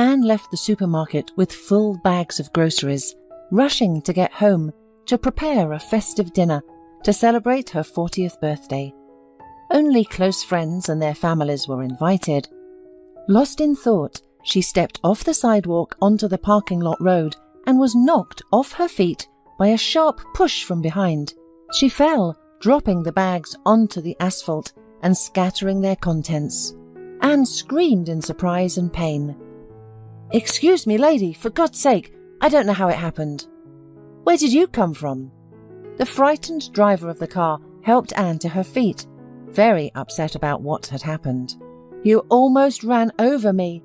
Anne left the supermarket with full bags of groceries, rushing to get home to prepare a festive dinner to celebrate her 40th birthday. Only close friends and their families were invited. Lost in thought, she stepped off the sidewalk onto the parking lot road and was knocked off her feet by a sharp push from behind. She fell, dropping the bags onto the asphalt and scattering their contents. Anne screamed in surprise and pain. "Excuse me, lady, for God's sake, I don't know how it happened." "Where did you come from?" The frightened driver of the car helped Anne to her feet, very upset about what had happened. "You almost ran over me.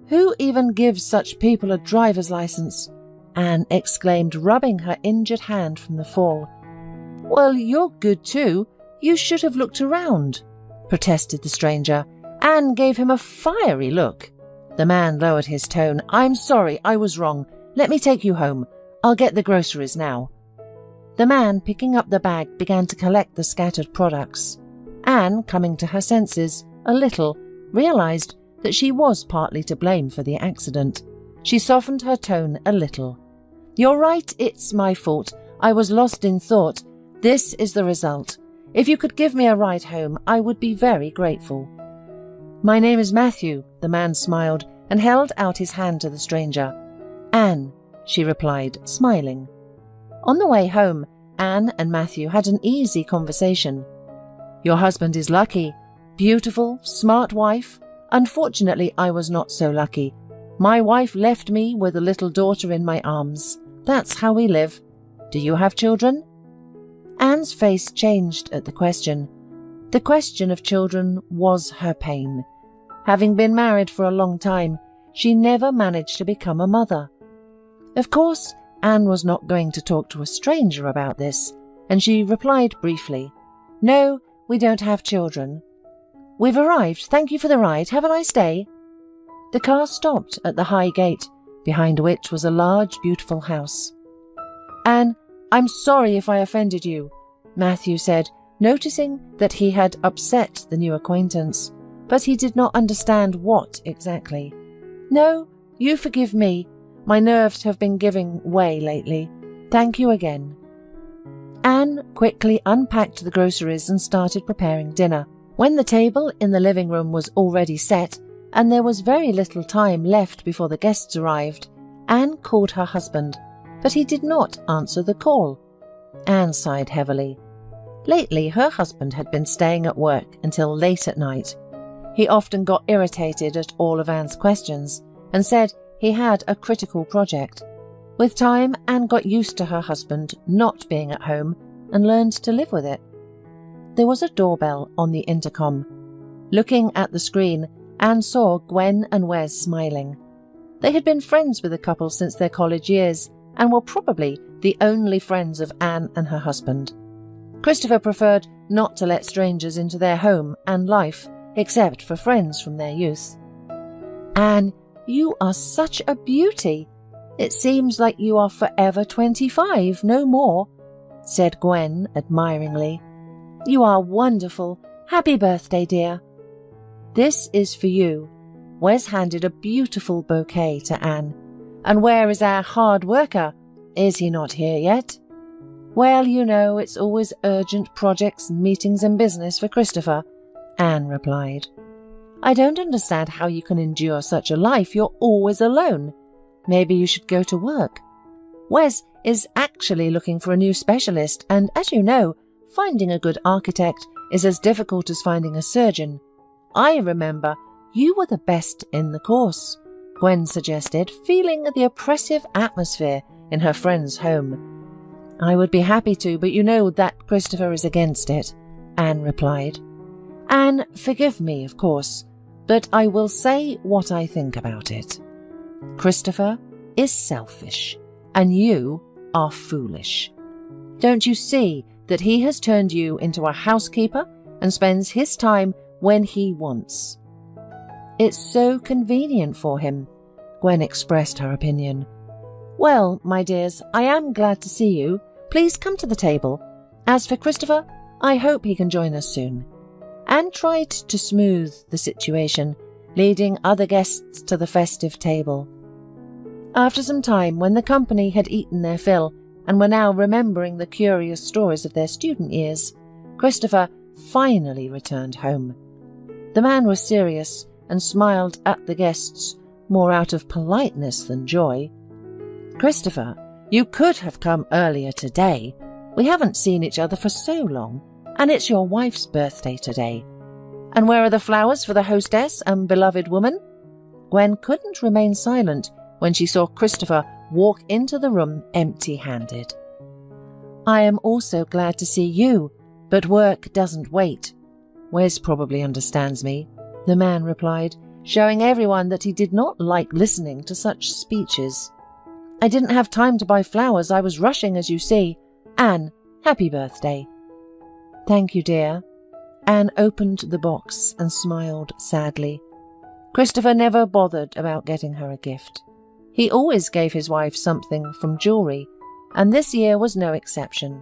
Who even gives such people a driver's license?" Anne exclaimed, rubbing her injured hand from the fall. "Well, you're good too. You should have looked around," protested the stranger. Anne gave him a fiery look. The man lowered his tone. "I'm sorry, I was wrong. Let me take you home. I'll get the groceries now." The man, picking up the bag, began to collect the scattered products. Anne, coming to her senses a little, realized that she was partly to blame for the accident. She softened her tone a little. "You're right, it's my fault. I was lost in thought. This is the result. If you could give me a ride home, I would be very grateful." "My name is Matthew," the man smiled and held out his hand to the stranger. "Anne," she replied, smiling. On the way home, Anne and Matthew had an easy conversation. "Your husband is lucky. Beautiful, smart wife. Unfortunately, I was not so lucky. My wife left me with a little daughter in my arms. That's how we live. Do you have children?" Anne's face changed at the question. The question of children was her pain. Having been married for a long time, she never managed to become a mother. Of course, Anne was not going to talk to a stranger about this, and she replied briefly, "No, we don't have children." "We've arrived. Thank you for the ride. Have a nice day." The car stopped at the high gate, behind which was a large, beautiful house. "Anne, I'm sorry if I offended you," Matthew said, noticing that he had upset the new acquaintance, but he did not understand what exactly. "No, you forgive me. My nerves have been giving way lately. Thank you again." Anne quickly unpacked the groceries and started preparing dinner. When the table in the living room was already set, and there was very little time left before the guests arrived, Anne called her husband, but he did not answer the call. Anne sighed heavily. Lately, her husband had been staying at work until late at night. He often got irritated at all of Anne's questions and said he had a critical project. With time, Anne got used to her husband not being at home and learned to live with it. There was a doorbell on the intercom. Looking at the screen, Anne saw Gwen and Wes smiling. They had been friends with the couple since their college years and were probably the only friends of Anne and her husband. Christopher preferred not to let strangers into their home and life, except for friends from their youth. "Anne, you are such a beauty. It seems like you are forever 25, no more," said Gwen admiringly. "You are wonderful. Happy birthday, dear." "This is for you." Wes handed a beautiful bouquet to Anne. "And where is our hard worker? Is he not here yet?" "Well, you know, it's always urgent projects, meetings and business for Christopher," Anne replied. "I don't understand how you can endure such a life. You're always alone. Maybe you should go to work." Wes is actually looking for a new specialist, and as you know, finding a good architect is as difficult as finding a surgeon. "I remember you were the best in the course," Gwen suggested, feeling the oppressive atmosphere in her friend's home. "I would be happy to, but you know that Christopher is against it," Anne replied. "Anne, forgive me, of course, but I will say what I think about it. Christopher is selfish, and you are foolish. Don't you see that he has turned you into a housekeeper and spends his time when he wants? It's so convenient for him," Gwen expressed her opinion. "Well, my dears, I am glad to see you. Please come to the table. As for Christopher, I hope he can join us soon." Anne tried to smooth the situation, leading other guests to the festive table. After some time, when the company had eaten their fill and were now remembering the curious stories of their student years, Christopher finally returned home. The man was serious and smiled at the guests more out of politeness than joy. "Christopher, you could have come earlier today. We haven't seen each other for so long, and it's your wife's birthday today. And where are the flowers for the hostess and beloved woman?" Gwen couldn't remain silent when she saw Christopher walk into the room empty-handed. "I am also glad to see you, but work doesn't wait. Wes probably understands me," the man replied, showing everyone that he did not like listening to such speeches. "I didn't have time to buy flowers. I was rushing, as you see. Anne, happy birthday." "Thank you, dear." Anne opened the box and smiled sadly. Christopher never bothered about getting her a gift. He always gave his wife something from jewellery, and this year was no exception.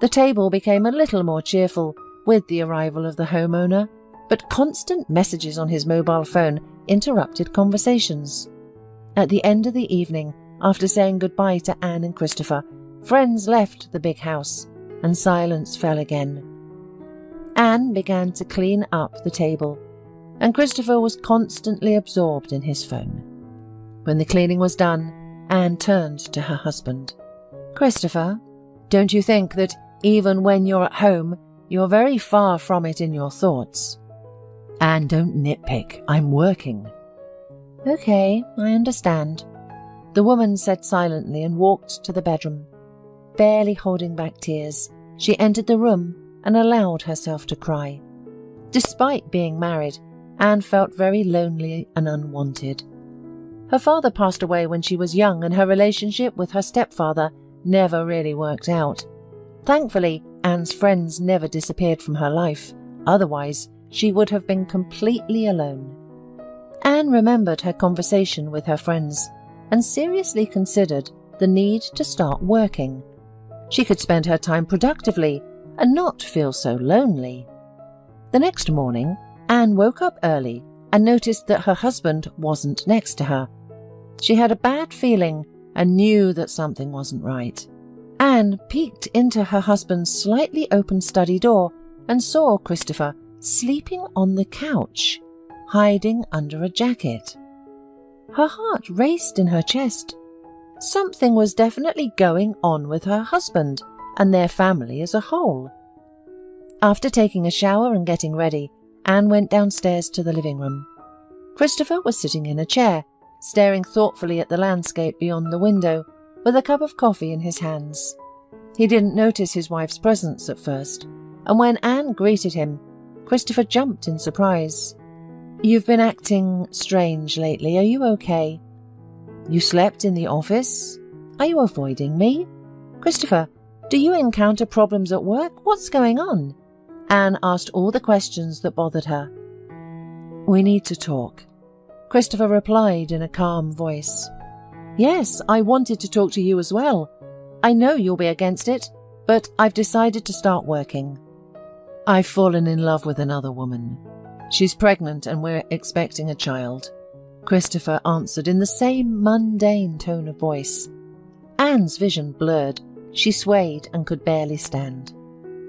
The table became a little more cheerful with the arrival of the homeowner, but constant messages on his mobile phone interrupted conversations. At the end of the evening, after saying goodbye to Anne and Christopher, friends left the big house, and silence fell again. Anne began to clean up the table, and Christopher was constantly absorbed in his phone. When the cleaning was done, Anne turned to her husband. "Christopher, don't you think that even when you're at home, you're very far from it in your thoughts?" "Anne, don't nitpick. I'm working." "Okay, I understand." The woman said silently and walked to the bedroom. Barely holding back tears, she entered the room and allowed herself to cry. Despite being married, Anne felt very lonely and unwanted. Her father passed away when she was young, and her relationship with her stepfather never really worked out. Thankfully, Anne's friends never disappeared from her life. Otherwise, she would have been completely alone. Anne remembered her conversation with her friends and seriously considered the need to start working. She could spend her time productively and not feel so lonely. The next morning, Anne woke up early and noticed that her husband wasn't next to her. She had a bad feeling and knew that something wasn't right. Anne peeked into her husband's slightly open study door and saw Christopher sleeping on the couch, hiding under a jacket. Her heart raced in her chest. Something was definitely going on with her husband and their family as a whole. After taking a shower and getting ready, Anne went downstairs to the living room. Christopher was sitting in a chair, staring thoughtfully at the landscape beyond the window, with a cup of coffee in his hands. He didn't notice his wife's presence at first, and when Anne greeted him, Christopher jumped in surprise. "You've been acting strange lately. Are you okay? You slept in the office? Are you avoiding me? Christopher, do you encounter problems at work? What's going on?" Anne asked all the questions that bothered her. "We need to talk," Christopher replied in a calm voice. "Yes, I wanted to talk to you as well. I know you'll be against it, but I've decided to start working. I've fallen in love with another woman. She's pregnant and we're expecting a child," Christopher answered in the same mundane tone of voice. Anne's vision blurred. She swayed and could barely stand.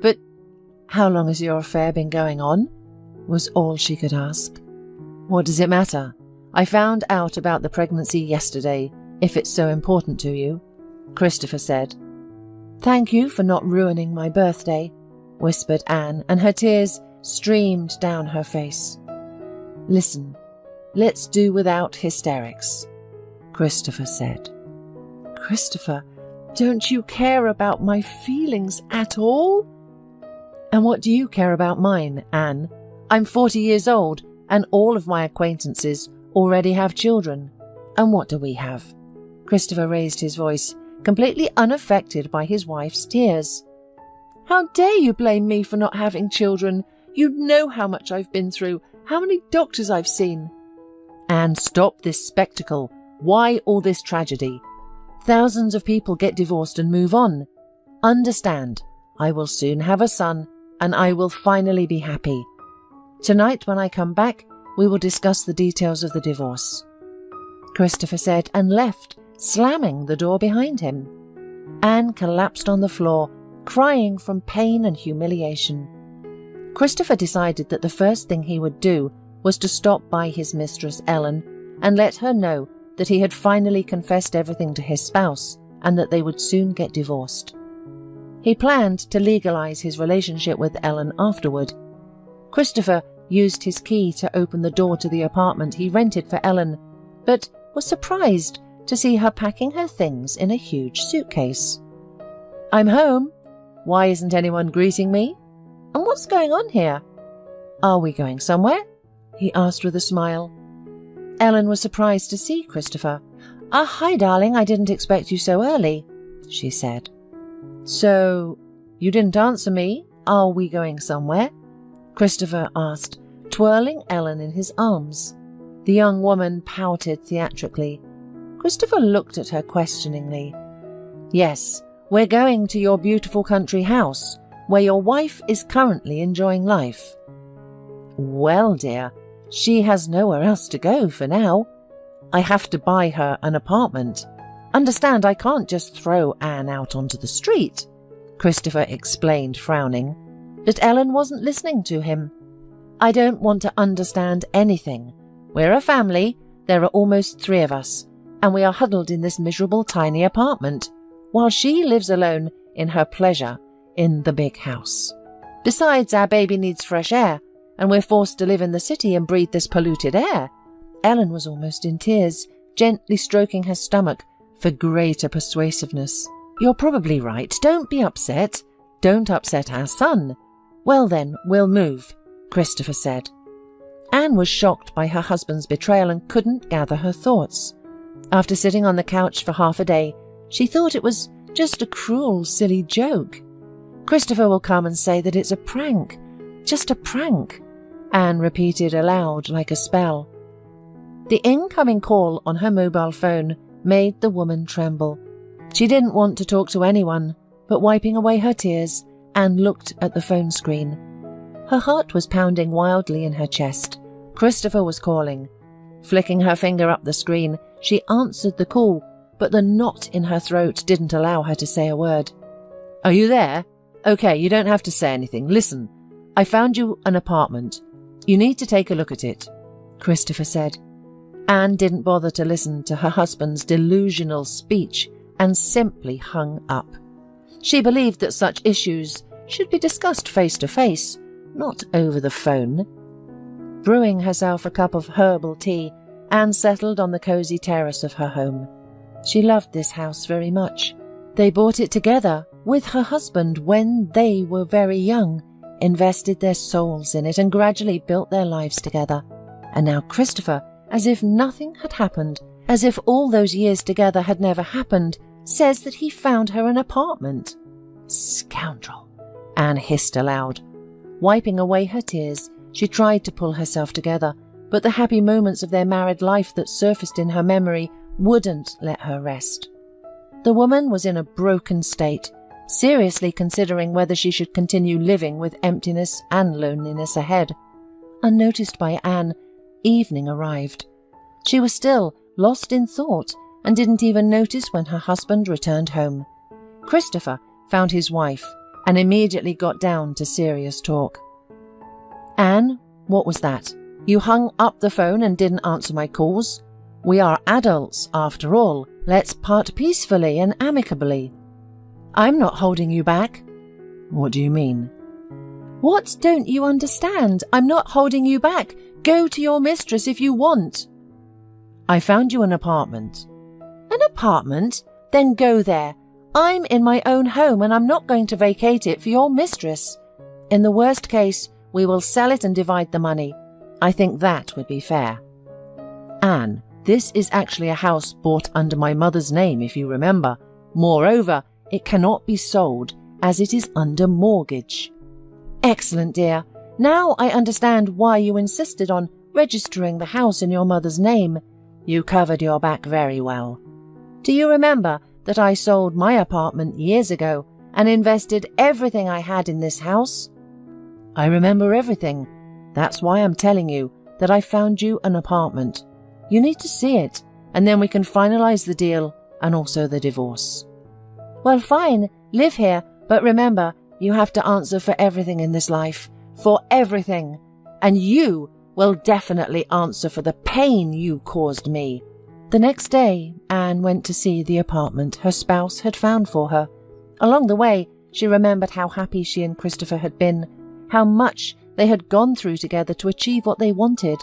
"But how long has your affair been going on?" was all she could ask. "What does it matter? I found out about the pregnancy yesterday, if it's so important to you," Christopher said. "Thank you for not ruining my birthday," whispered Anne, and her tears streamed down her face. "Listen, let's do without hysterics," Christopher said. "Christopher, don't you care about my feelings at all?" "And what do you care about mine, Anne? I'm 40 years old, and all of my acquaintances already have children. And what do we have?" Christopher raised his voice, completely unaffected by his wife's tears. "How dare you blame me for not having children? You know how much I've been through, how many doctors I've seen." "Anne, stop this spectacle. Why all this tragedy? Thousands of people get divorced and move on. Understand, I will soon have a son, and I will finally be happy. Tonight when I come back, we will discuss the details of the divorce," Christopher said, and left, slamming the door behind him. Anne collapsed on the floor, crying from pain and humiliation. Christopher decided that the first thing he would do was to stop by his mistress Ellen and let her know that he had finally confessed everything to his spouse and that they would soon get divorced. He planned to legalize his relationship with Ellen afterward. Christopher used his key to open the door to the apartment he rented for Ellen, but was surprised to see her packing her things in a huge suitcase. "I'm home. Why isn't anyone greeting me? And what's going on here? Are we going somewhere?" he asked with a smile. Ellen was surprised to see Christopher. Hi, darling, I didn't expect you so early," she said. "So, you didn't answer me. Are we going somewhere?" Christopher asked, twirling Ellen in his arms. The young woman pouted theatrically. Christopher looked at her questioningly. "Yes, we're going to your beautiful country house, where your wife is currently enjoying life." "Well, dear, she has nowhere else to go for now. I have to buy her an apartment. Understand, I can't just throw Anne out onto the street," Christopher explained, frowning. But Ellen wasn't listening to him. "I don't want to understand anything. We're a family, there are almost 3 of us, and we are huddled in this miserable tiny apartment, while she lives alone in her pleasure in the big house. Besides, our baby needs fresh air, and we're forced to live in the city and breathe this polluted air." Ellen was almost in tears, gently stroking her stomach for greater persuasiveness. "You're probably right. Don't be upset. Don't upset our son." "Well then, we'll move," Christopher said. Anne was shocked by her husband's betrayal and couldn't gather her thoughts. After sitting on the couch for half a day, she thought it was just a cruel, silly joke. "Christopher will come and say that it's a prank. Just a prank," Anne repeated aloud like a spell. The incoming call on her mobile phone made the woman tremble. She didn't want to talk to anyone, but wiping away her tears, Anne looked at the phone screen. Her heart was pounding wildly in her chest. Christopher was calling. Flicking her finger up the screen, she answered the call, but the knot in her throat didn't allow her to say a word. "Are you there? Okay, you don't have to say anything. Listen, I found you an apartment. You need to take a look at it," Christopher said. Anne didn't bother to listen to her husband's delusional speech and simply hung up. She believed that such issues should be discussed face to face, not over the phone. Brewing herself a cup of herbal tea, Anne settled on the cosy terrace of her home. She loved this house very much. They bought it together with her husband when they were very young, invested their souls in it and gradually built their lives together. And now Christopher, as if nothing had happened, as if all those years together had never happened, says that he found her an apartment. "Scoundrel," Anne hissed aloud. Wiping away her tears, she tried to pull herself together, but the happy moments of their married life that surfaced in her memory wouldn't let her rest. The woman was in a broken state, seriously considering whether she should continue living with emptiness and loneliness ahead. Unnoticed by Anne, evening arrived. She was still lost in thought and didn't even notice when her husband returned home. Christopher found his wife and immediately got down to serious talk. "Anne, what was that? You hung up the phone and didn't answer my calls. We are adults, after all. Let's part peacefully and amicably." "I'm not holding you back." "What do you mean?" "What don't you understand? I'm not holding you back. Go to your mistress if you want." "I found you an apartment." "An apartment? Then go there. I'm in my own home and I'm not going to vacate it for your mistress. In the worst case, we will sell it and divide the money. I think that would be fair." "Anne, this is actually a house bought under my mother's name, if you remember. Moreover, it cannot be sold as it is under mortgage." "Excellent, dear. Now I understand why you insisted on registering the house in your mother's name. You covered your back very well. Do you remember that I sold my apartment years ago and invested everything I had in this house?" "I remember everything. That's why I'm telling you that I found you an apartment. You need to see it, and then we can finalize the deal and also the divorce." "Well, fine, live here, but remember, you have to answer for everything in this life. For everything. And you will definitely answer for the pain you caused me." The next day, Anne went to see the apartment her spouse had found for her. Along the way, she remembered how happy she and Christopher had been, how much they had gone through together to achieve what they wanted,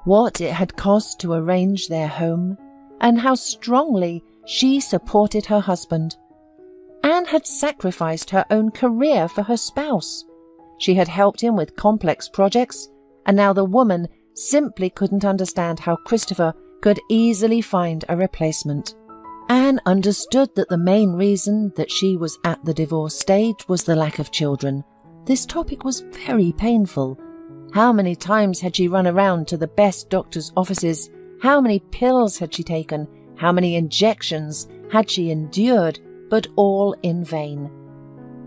what it had cost to arrange their home, and how strongly she supported her husband. Anne had sacrificed her own career for her spouse. She had helped him with complex projects, and now the woman simply couldn't understand how Christopher could easily find a replacement. Anne understood that the main reason that she was at the divorce stage was the lack of children. This topic was very painful. How many times had she run around to the best doctors' offices? How many pills had she taken? How many injections had she endured, but all in vain?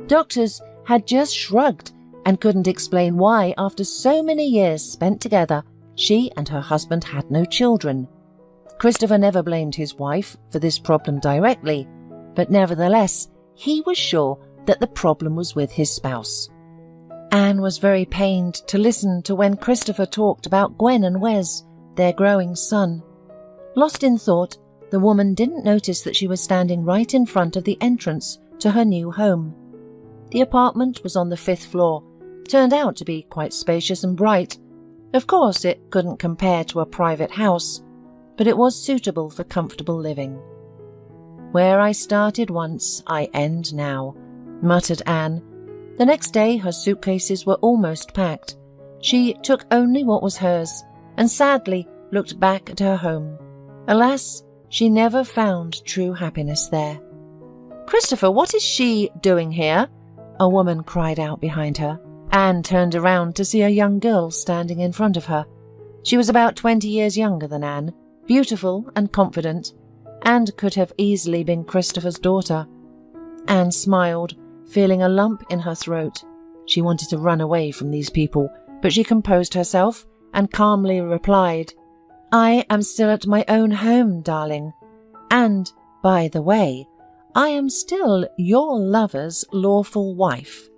Doctors had just shrugged and couldn't explain why, after so many years spent together, she and her husband had no children. Christopher never blamed his wife for this problem directly, but nevertheless, he was sure that the problem was with his spouse. Anne was very pained to listen to when Christopher talked about Gwen and Wes, their growing son. Lost in thought, the woman didn't notice that she was standing right in front of the entrance to her new home. The apartment was on the 5th floor, turned out to be quite spacious and bright. Of course, it couldn't compare to a private house, but it was suitable for comfortable living. "Where I started once, I end now," muttered Anne. The next day her suitcases were almost packed. She took only what was hers, and sadly looked back at her home. Alas, she never found true happiness there. "Christopher, what is she doing here?" a woman cried out behind her. Anne turned around to see a young girl standing in front of her. She was about 20 years younger than Anne, beautiful and confident, and could have easily been Christopher's daughter. Anne smiled, feeling a lump in her throat. She wanted to run away from these people, but she composed herself and calmly replied, "I am still at my own home, darling. And, by the way, I am still your lover's lawful wife.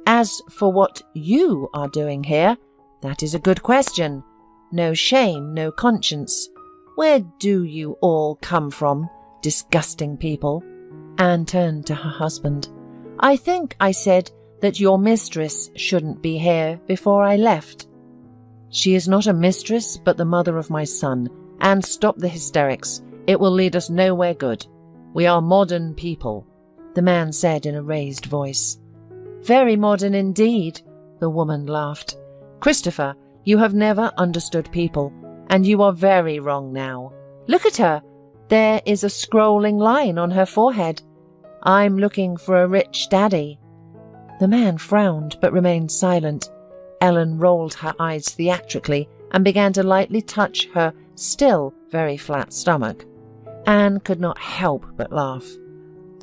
As for what you are doing here, that is a good question. No shame, no conscience. Where do you all come from, disgusting people?" Anne turned to her husband. "I think I said that your mistress shouldn't be here before I left." "She is not a mistress, but the mother of my son. And stop the hysterics. It will lead us nowhere good. We are modern people," the man said in a raised voice. "Very modern indeed," the woman laughed. "Christopher, you have never understood people, and you are very wrong now. Look at her. There is a scrolling line on her forehead. I'm looking for a rich daddy." The man frowned but remained silent. Ellen rolled her eyes theatrically and began to lightly touch her still very flat stomach. Anne could not help but laugh.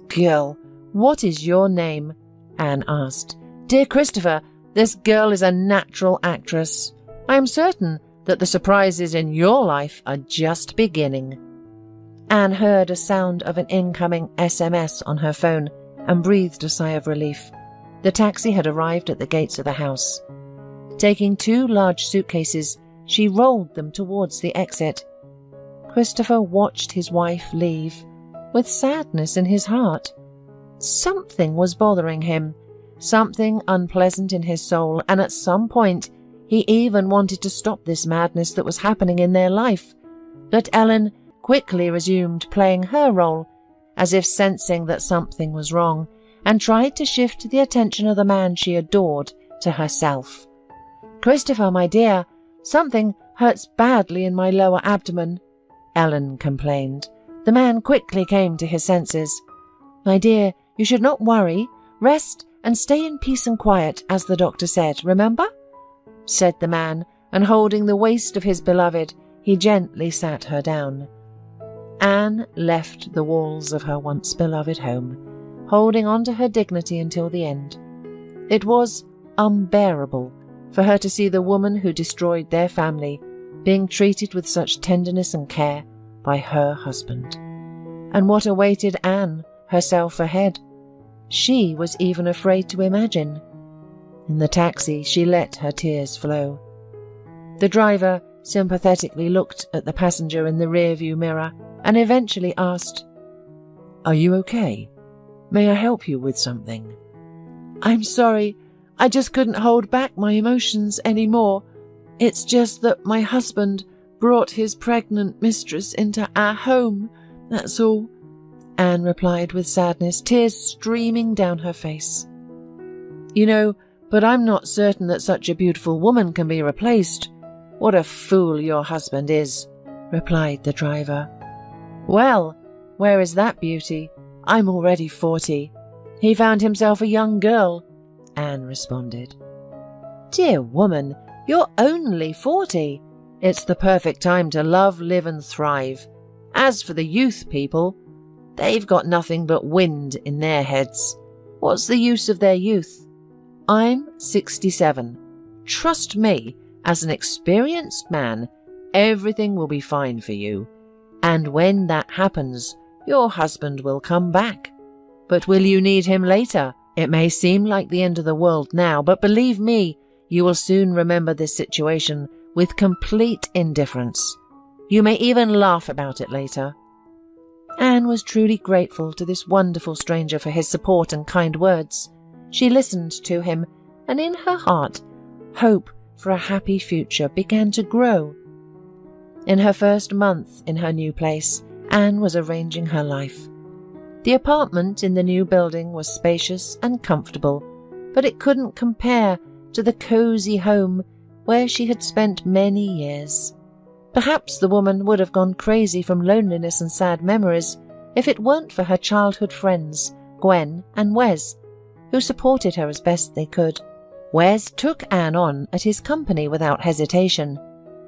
"Girl, what is your name?" Anne asked. "Dear Christopher, this girl is a natural actress. I am certain that the surprises in your life are just beginning." Anne heard a sound of an incoming SMS on her phone and breathed a sigh of relief. The taxi had arrived at the gates of the house. Taking 2 large suitcases, she rolled them towards the exit. Christopher watched his wife leave, with sadness in his heart. Something was bothering him, something unpleasant in his soul, and at some point he even wanted to stop this madness that was happening in their life. But Ellen quickly resumed playing her role, as if sensing that something was wrong, and tried to shift the attention of the man she adored to herself. "Christopher, my dear, something hurts badly in my lower abdomen," Ellen complained. The man quickly came to his senses. "My dear, you should not worry. Rest and stay in peace and quiet, as the doctor said, remember?" said the man, and holding the waist of his beloved, he gently sat her down. Anne left the walls of her once beloved home, holding on to her dignity until the end. It was unbearable for her to see the woman who destroyed their family being treated with such tenderness and care by her husband. And what awaited Anne herself ahead, she was even afraid to imagine. In the taxi, she let her tears flow. The driver sympathetically looked at the passenger in the rearview mirror and eventually asked, "Are you okay? May I help you with something?" "I'm sorry, I just couldn't hold back my emotions anymore. It's just that my husband brought his pregnant mistress into our home, that's all," Anne replied with sadness, tears streaming down her face. "You know, but I'm not certain that such a beautiful woman can be replaced. What a fool your husband is," replied the driver. "Well, where is that beauty? I'm already 40. He found himself a young girl," Anne responded. "Dear woman, you're only 40. It's the perfect time to love, live and thrive. As for the youth people, they've got nothing but wind in their heads. What's the use of their youth? I'm 67. Trust me, as an experienced man, everything will be fine for you. And when that happens, your husband will come back. But will you need him later? It may seem like the end of the world now, but believe me, you will soon remember this situation with complete indifference. You may even laugh about it later." Anne was truly grateful to this wonderful stranger for his support and kind words. She listened to him, and in her heart, hope for a happy future began to grow. In her first month in her new place, Anne was arranging her life. The apartment in the new building was spacious and comfortable, but it couldn't compare to the cosy home where she had spent many years. Perhaps the woman would have gone crazy from loneliness and sad memories if it weren't for her childhood friends, Gwen and Wes, who supported her as best they could. Wes took Anne on at his company without hesitation.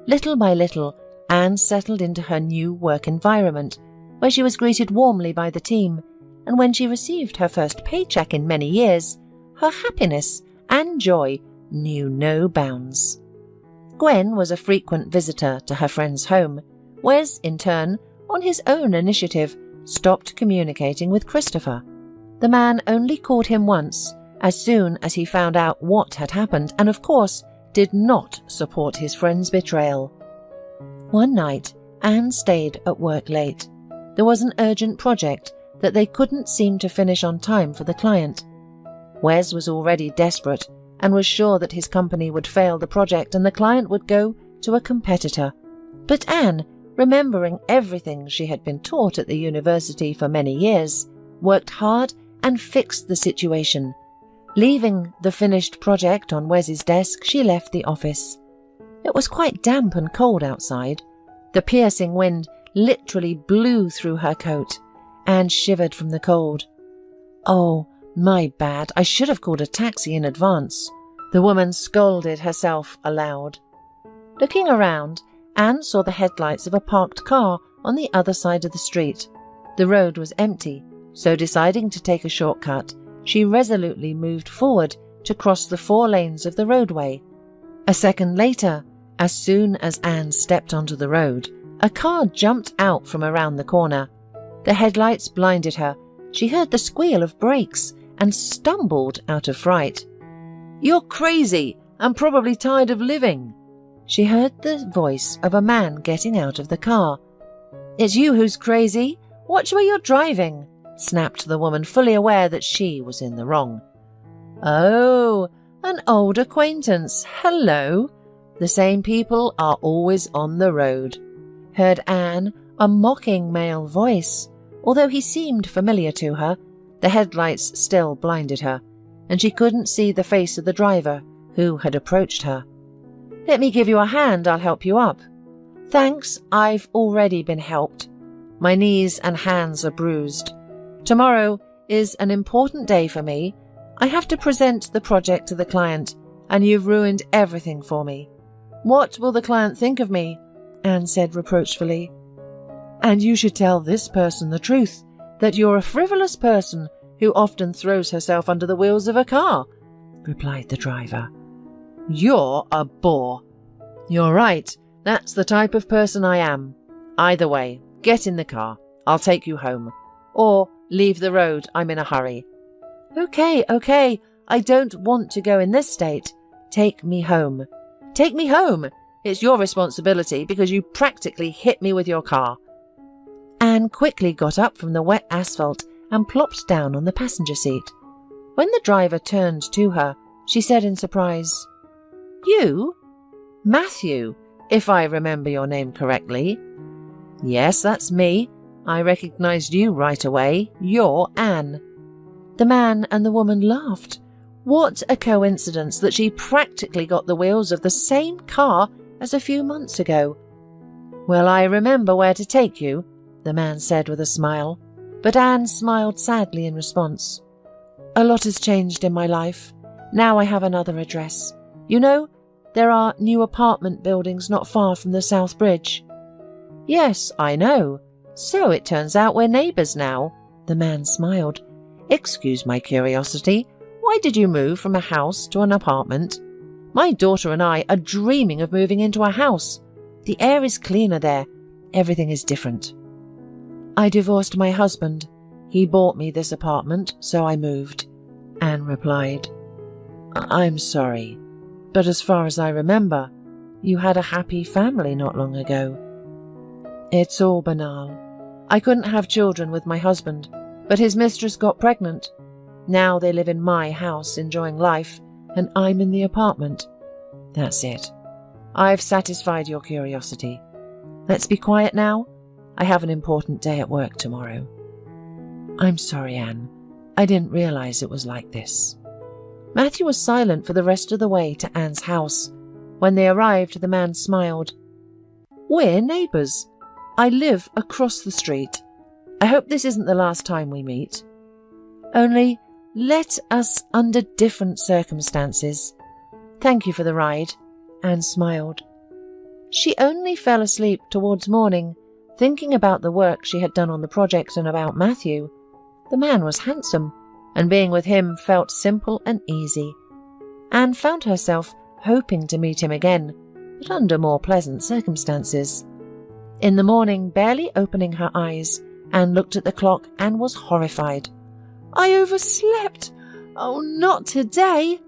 Little by little, Anne settled into her new work environment, where she was greeted warmly by the team, and when she received her first paycheck in many years, her happiness and joy knew no bounds. Gwen was a frequent visitor to her friend's home. Wes, in turn, on his own initiative, stopped communicating with Christopher. The man only called him once, as soon as he found out what had happened, and of course did not support his friend's betrayal. One night, Anne stayed at work late. There was an urgent project that they couldn't seem to finish on time for the client. Wes was already desperate and was sure that his company would fail the project and the client would go to a competitor. But Anne, remembering everything she had been taught at the university for many years, worked hard and fixed the situation. Leaving the finished project on Wes's desk, she left the office. It was quite damp and cold outside. The piercing wind literally blew through her coat. Anne shivered from the cold. "Oh, my bad. I should have called a taxi in advance," the woman scolded herself aloud. Looking around, Anne saw the headlights of a parked car on the other side of the street. The road was empty, so deciding to take a shortcut, she resolutely moved forward to cross the 4 lanes of the roadway. A second later, as soon as Anne stepped onto the road, a car jumped out from around the corner. The headlights blinded her. She heard the squeal of brakes and stumbled out of fright. "You're crazy and probably tired of living," she heard the voice of a man getting out of the car. "It's you who's crazy. Watch where you're driving," snapped the woman, fully aware that she was in the wrong. "Oh, an old acquaintance. Hello. The same people are always on the road," heard Anne, a mocking male voice. Although he seemed familiar to her, the headlights still blinded her, and she couldn't see the face of the driver who had approached her. "Let me give you a hand, I'll help you up." "Thanks, I've already been helped. My knees and hands are bruised. Tomorrow is an important day for me. I have to present the project to the client, and you've ruined everything for me." "What will the client think of me?" Anne said reproachfully. "And you should tell this person the truth, that you're a frivolous person who often throws herself under the wheels of a car," replied the driver. "You're a bore." "You're right. That's the type of person I am. Either way, get in the car. I'll take you home. Or leave the road. I'm in a hurry." Okay. I don't want to go in this state. Take me home." "Take me home? It's your responsibility because you practically hit me with your car." Anne quickly got up from the wet asphalt and plopped down on the passenger seat. When the driver turned to her, she said in surprise, "You? Matthew, if I remember your name correctly." "Yes, that's me. I recognized you right away. You're Anne." The man and the woman laughed. What a coincidence that she practically got the wheels of the same car as a few months ago. "Well, I remember where to take you," the man said with a smile, but Anne smiled sadly in response. "A lot has changed in my life. Now I have another address. You know, there are new apartment buildings not far from the South Bridge." "Yes, I know. So it turns out we're neighbours now," the man smiled. "Excuse my curiosity. Why did you move from a house to an apartment?" "My daughter and I are dreaming of moving into a house. The air is cleaner there. Everything is different." "I divorced my husband. He bought me this apartment, so I moved," Anne replied. "I'm sorry, but as far as I remember, you had a happy family not long ago." "It's all banal. I couldn't have children with my husband, but his mistress got pregnant. Now they live in my house enjoying life, and I'm in the apartment. That's it. I've satisfied your curiosity. Let's be quiet now. I have an important day at work tomorrow." "I'm sorry, Anne. I didn't realize it was like this." Matthew was silent for the rest of the way to Anne's house. When they arrived, the man smiled. "We're neighbours. I live across the street. I hope this isn't the last time we meet. Only let us under different circumstances. Thank you for the ride," Anne smiled. She only fell asleep towards morning, thinking about the work she had done on the project and about Matthew. The man was handsome, and being with him felt simple and easy. Anne found herself hoping to meet him again, but under more pleasant circumstances. In the morning, barely opening her eyes, Anne looked at the clock and was horrified. "I overslept! Oh, not today!"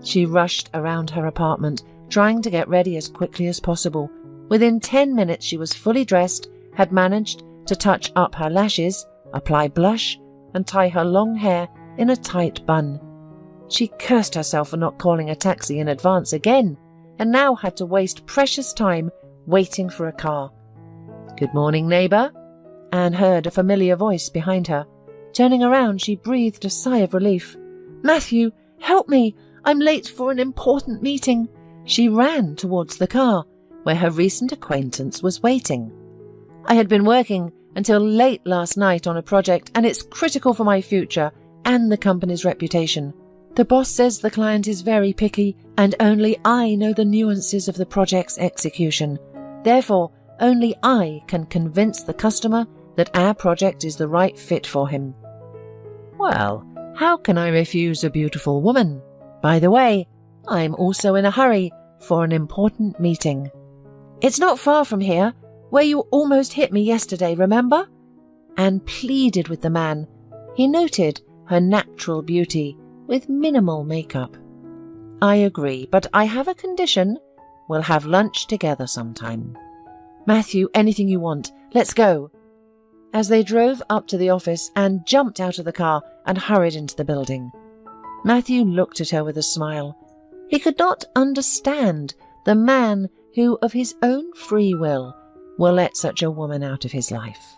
She rushed around her apartment, trying to get ready as quickly as possible. Within 10 minutes she was fully dressed, had managed to touch up her lashes, apply blush, and tie her long hair in a tight bun. She cursed herself for not calling a taxi in advance again, and now had to waste precious time waiting for a car. "Good morning, neighbour." Anne heard a familiar voice behind her. Turning around, she breathed a sigh of relief. "Matthew, help me! I'm late for an important meeting." She ran towards the car, where her recent acquaintance was waiting. "I had been working until late last night on a project, and it's critical for my future and the company's reputation. The boss says the client is very picky, and only I know the nuances of the project's execution. Therefore, only I can convince the customer that our project is the right fit for him." "Well, how can I refuse a beautiful woman? By the way, I'm also in a hurry for an important meeting." "It's not far from here, where you almost hit me yesterday, remember?" Anne pleaded with the man. He noted her natural beauty with minimal makeup. "I agree, but I have a condition. We'll have lunch together sometime." "Matthew, anything you want. Let's go." As they drove up to the office, Anne jumped out of the car and hurried into the building. Matthew looked at her with a smile. He could not understand the man who, of his own free will let such a woman out of his life.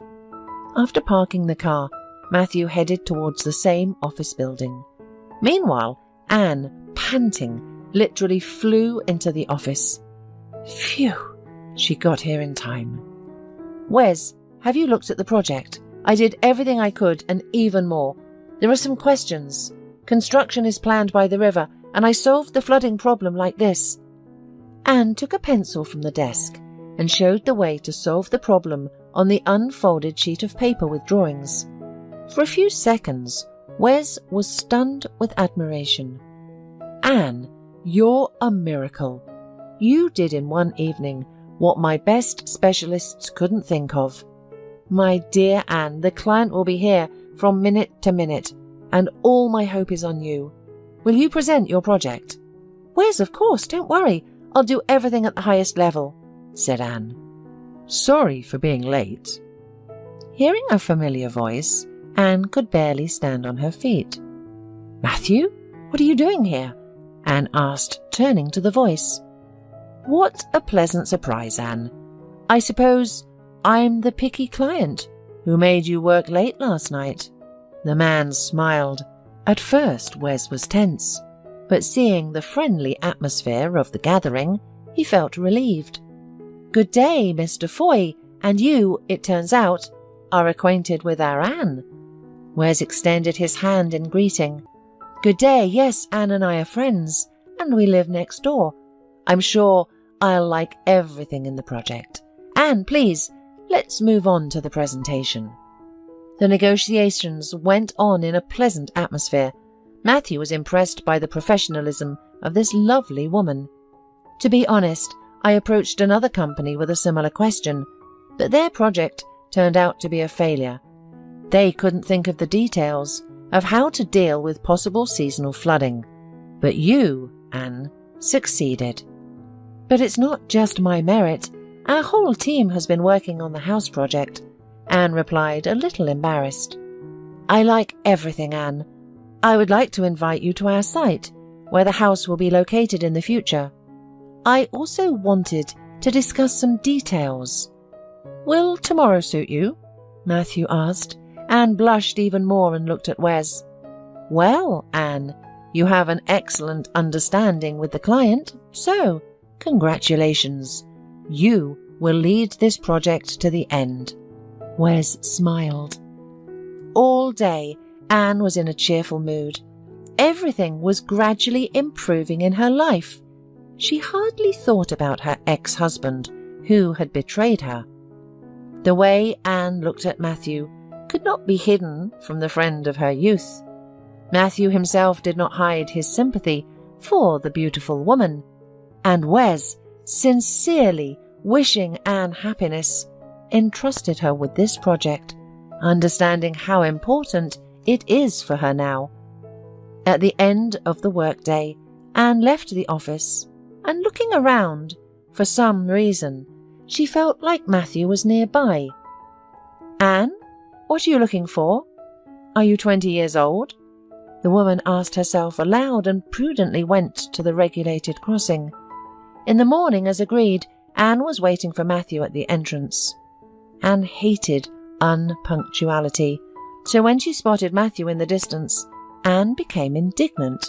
After parking the car, Matthew headed towards the same office building. Meanwhile, Anne, panting, literally flew into the office. Phew, she got here in time. "Wes, have you looked at the project? I did everything I could and even more. There are some questions. Construction is planned by the river, and I solved the flooding problem like this." Anne took a pencil from the desk and showed the way to solve the problem on the unfolded sheet of paper with drawings. For a few seconds, Wes was stunned with admiration. Anne, You're a miracle. You did in one evening what my best specialists couldn't think of. My dear Anne, the client will be here from minute to minute, and all my hope is on you. Will you present your project? Wes, of course, don't worry. I'll do everything at the highest level, said Anne. Sorry for being late. Hearing a familiar voice, Anne could barely stand on her feet. Matthew, what are you doing here? Anne asked, turning to the voice. What a pleasant surprise, Anne. I suppose I'm the picky client who made you work late last night. The man smiled. At first, Wes was tense, but seeing the friendly atmosphere of the gathering, he felt relieved. Good day, Mr. Foy, and you, it turns out, are acquainted with our Anne. Wes extended his hand in greeting. Good day, yes, Anne and I are friends, and we live next door. I'm sure I'll like everything in the project. Anne, please, let's move on to the presentation. The negotiations went on in a pleasant atmosphere. Matthew was impressed by the professionalism of this lovely woman. To be honest, I approached another company with a similar question, but their project turned out to be a failure. They couldn't think of the details of how to deal with possible seasonal flooding. But you, Anne, succeeded. But it's not just my merit. Our whole team has been working on the house project, Anne replied, a little embarrassed. I like everything, Anne. I would like to invite you to our site, where the house will be located in the future. I also wanted to discuss some details. Will tomorrow suit you? Matthew asked. Anne blushed even more and looked at Wes. Well, Anne, you have an excellent understanding with the client, so congratulations. You will lead this project to the end. Wes smiled. All day, Anne was in a cheerful mood. Everything was gradually improving in her life. She hardly thought about her ex-husband, who had betrayed her. The way Anne looked at Matthew could not be hidden from the friend of her youth. Matthew himself did not hide his sympathy for the beautiful woman, and Wes, sincerely wishing Anne happiness, entrusted her with this project, understanding how important it is for her now. At the end of the workday, Anne left the office, and looking around, for some reason, she felt like Matthew was nearby. Anne, what are you looking for? Are you 20 years old? The woman asked herself aloud and prudently went to the regulated crossing. In the morning, as agreed, Anne was waiting for Matthew at the entrance. Anne hated unpunctuality, so when she spotted Matthew in the distance, Anne became indignant.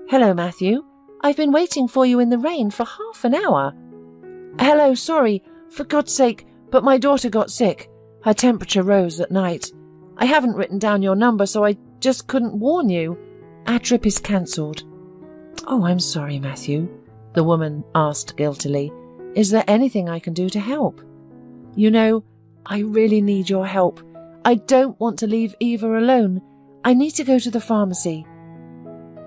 Hello, Matthew. I've been waiting for you in the rain for half an hour. Hello, sorry, for God's sake, but my daughter got sick. Her temperature rose at night. I haven't written down your number, so I just couldn't warn you. Our trip is cancelled. Oh, I'm sorry, Matthew, the woman asked guiltily. Is there anything I can do to help? You know, I really need your help. I don't want to leave Eva alone. I need to go to the pharmacy.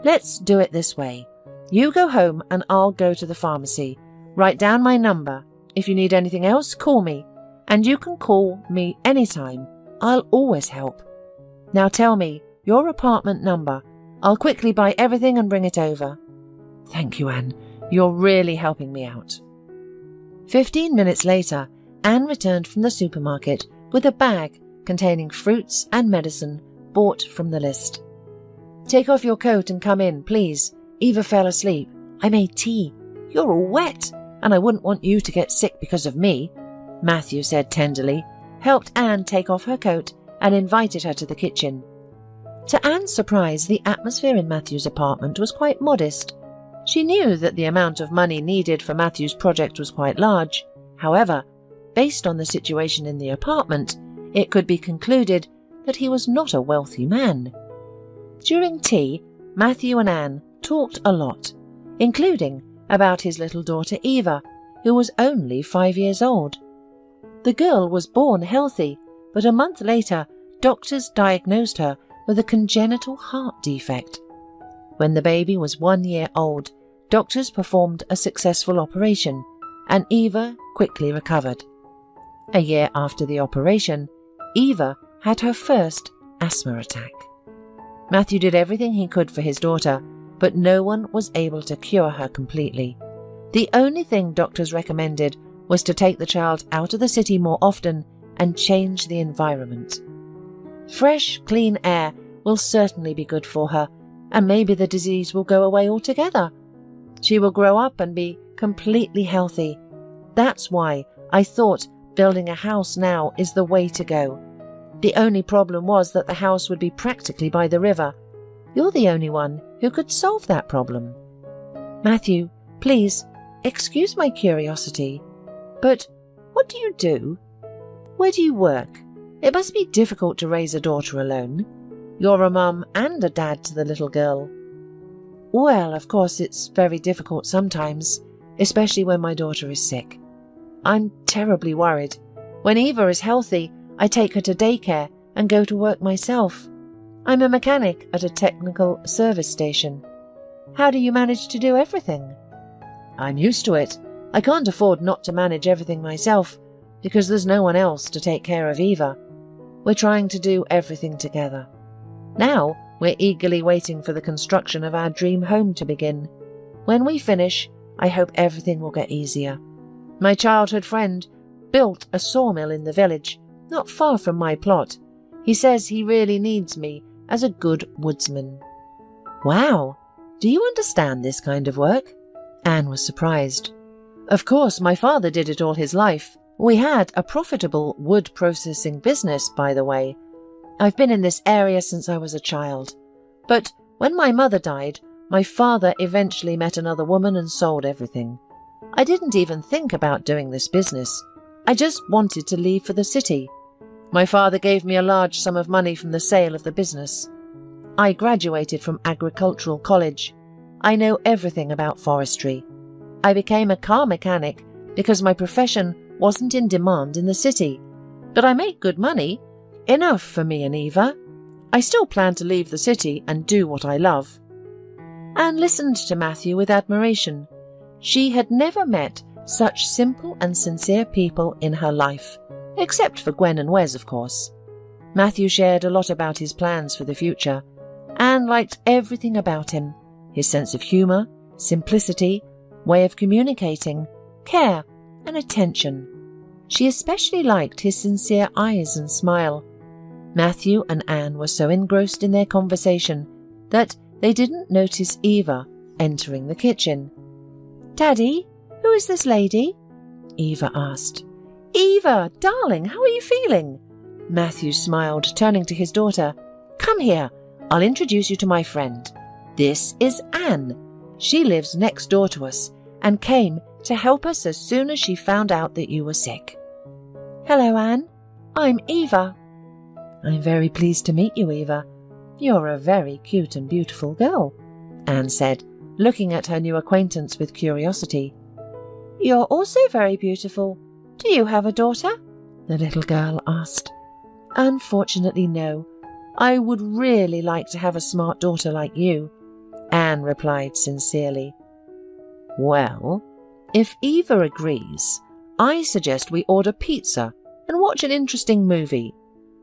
Let's do it this way. You go home and I'll go to the pharmacy. Write down my number. If you need anything else, call me. And you can call me anytime. I'll always help. Now tell me your apartment number. I'll quickly buy everything and bring it over. Thank you, Anne. You're really helping me out. 15 minutes later, Anne returned from the supermarket with a bag containing fruits and medicine bought from the list. Take off your coat and come in, please. Eva fell asleep. I made tea. You're all wet, and I wouldn't want you to get sick because of me, Matthew said tenderly, helped Anne take off her coat and invited her to the kitchen. To Anne's surprise, the atmosphere in Matthew's apartment was quite modest. She knew that the amount of money needed for Matthew's project was quite large. However, based on the situation in the apartment, it could be concluded that he was not a wealthy man. During tea, Matthew and Anne talked a lot, including about his little daughter Eva, who was only 5 years old. The girl was born healthy, but a month later, doctors diagnosed her with a congenital heart defect. When the baby was 1 year old, doctors performed a successful operation, and Eva quickly recovered. A year after the operation, Eva had her first asthma attack. Matthew did everything he could for his daughter, but no one was able to cure her completely. The only thing doctors recommended was to take the child out of the city more often and change the environment. Fresh, clean air will certainly be good for her, and maybe the disease will go away altogether. She will grow up and be completely healthy. That's why I thought building a house now is the way to go. The only problem was that the house would be practically by the river. You're the only one who could solve that problem. Matthew, please, excuse my curiosity, but what do you do? Where do you work? It must be difficult to raise a daughter alone. You're a mum and a dad to the little girl. Well, of course, it's very difficult sometimes, especially when my daughter is sick. I'm terribly worried. When Eva is healthy, I take her to daycare and go to work myself. I'm a mechanic at a technical service station. How do you manage to do everything? I'm used to it. I can't afford not to manage everything myself because there's no one else to take care of Eva. We're trying to do everything together. Now we're eagerly waiting for the construction of our dream home to begin. When we finish, I hope everything will get easier. My childhood friend built a sawmill in the village, not far from my plot. He says he really needs me as a good woodsman. Wow! Do you understand this kind of work? Anne was surprised. Of course, my father did it all his life. We had a profitable wood processing business, by the way. I've been in this area since I was a child. But when my mother died, my father eventually met another woman and sold everything. I didn't even think about doing this business. I just wanted to leave for the city. My father gave me a large sum of money from the sale of the business. I graduated from agricultural college. I know everything about forestry. I became a car mechanic because my profession wasn't in demand in the city. But I make good money, enough for me and Eva. I still plan to leave the city and do what I love. Anne listened to Matthew with admiration. She had never met such simple and sincere people in her life, except for Gwen and Wes, of course. Matthew shared a lot about his plans for the future. Anne liked everything about him: his sense of humour, simplicity, way of communicating, care and attention. She especially liked his sincere eyes and smile. Matthew and Anne were so engrossed in their conversation that they didn't notice Eva entering the kitchen. "Daddy, who is this lady?" Eva asked. "Eva, darling, how are you feeling?" Matthew smiled, turning to his daughter. "Come here, I'll introduce you to my friend. This is Anne. She lives next door to us and came to help us as soon as she found out that you were sick." "Hello, Anne. I'm Eva." "I'm very pleased to meet you, Eva. You're a very cute and beautiful girl," Anne said, looking at her new acquaintance with curiosity. "You're also very beautiful. Do you have a daughter?" the little girl asked. "Unfortunately, no. I would really like to have a smart daughter like you," Anne replied sincerely. "Well, if Eva agrees, I suggest we order pizza and watch an interesting movie.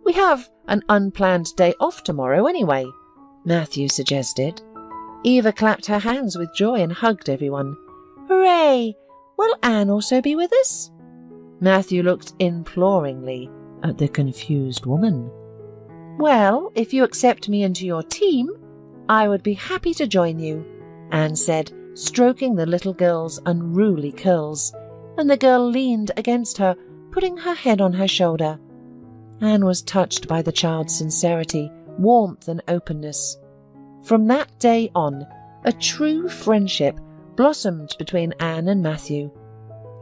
We have an unplanned day off tomorrow anyway," Matthew suggested. Eva clapped her hands with joy and hugged everyone. "Hooray! Will Anne also be with us?" Matthew looked imploringly at the confused woman. "Well, if you accept me into your team, I would be happy to join you," Anne said, stroking the little girl's unruly curls, and the girl leaned against her, putting her head on her shoulder. Anne was touched by the child's sincerity, warmth and openness. From that day on, a true friendship blossomed between Anne and Matthew.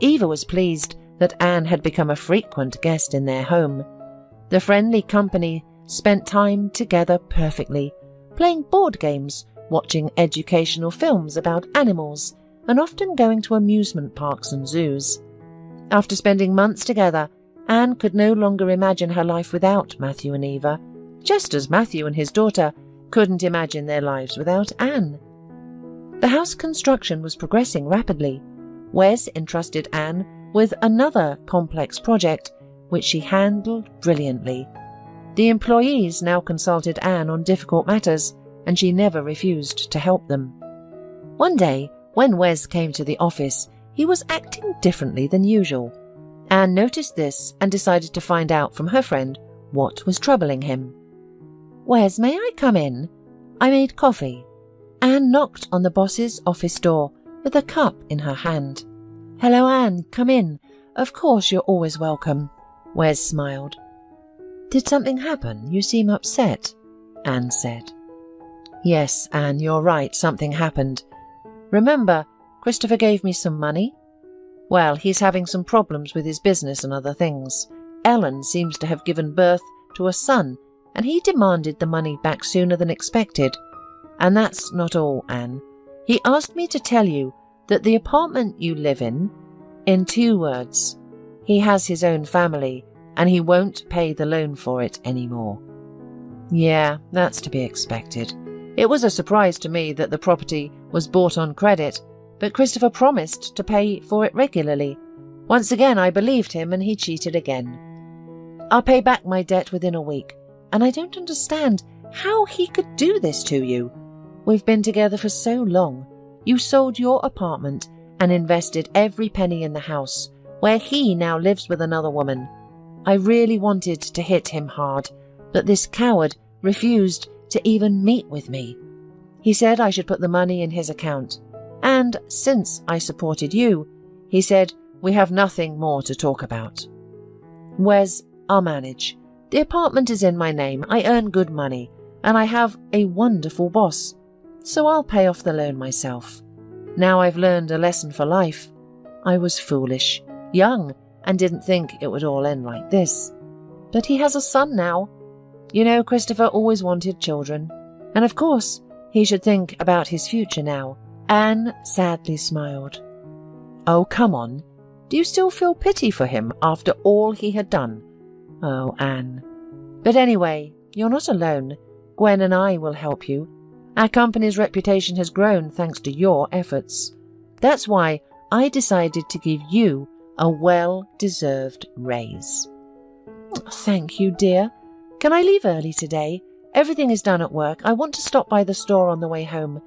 Eva was pleased that Anne had become a frequent guest in their home. The friendly company spent time together perfectly, playing board games, watching educational films about animals, and often going to amusement parks and zoos. After spending months together, Anne could no longer imagine her life without Matthew and Eva, just as Matthew and his daughter couldn't imagine their lives without Anne. The house construction was progressing rapidly. Wes entrusted Anne with another complex project, which she handled brilliantly. The employees now consulted Anne on difficult matters, and she never refused to help them. One day, when Wes came to the office, he was acting differently than usual. Anne noticed this and decided to find out from her friend what was troubling him. "Wes, may I come in? I made coffee." Anne knocked on the boss's office door with a cup in her hand. "Hello, Anne, come in. Of course you're always welcome," Wes smiled. "Did something happen? You seem upset," Anne said. "Yes, Anne, you're right, something happened. Remember, Christopher gave me some money? Well, he's having some problems with his business and other things. Ellen seems to have given birth to a son, and he demanded the money back sooner than expected. And that's not all, Anne. He asked me to tell you that the apartment you live in 2 words, he has his own family, and he won't pay the loan for it anymore." "Yeah, that's to be expected. It was a surprise to me that the property was bought on credit, but Christopher promised to pay for it regularly. Once again I believed him, and he cheated again. I'll pay back my debt within a week, and I don't understand how he could do this to you. We've been together for so long. You sold your apartment and invested every penny in the house, where he now lives with another woman. I really wanted to hit him hard, but this coward refused to even meet with me. He said I should put the money in his account, and since I supported you, he said we have nothing more to talk about. Wes, I'll manage. The apartment is in my name, I earn good money, and I have a wonderful boss, so I'll pay off the loan myself. Now I've learned a lesson for life. I was foolish, young, and didn't think it would all end like this. But he has a son now. You know, Christopher always wanted children, and of course he should think about his future now." Anne sadly smiled. "Oh, come on. Do you still feel pity for him after all he had done?" "Oh, Anne. But anyway, you're not alone. Gwen and I will help you. Our company's reputation has grown thanks to your efforts. That's why I decided to give you a well-deserved raise." "Thank you, dear. Can I leave early today? Everything is done at work. I want to stop by the store on the way home.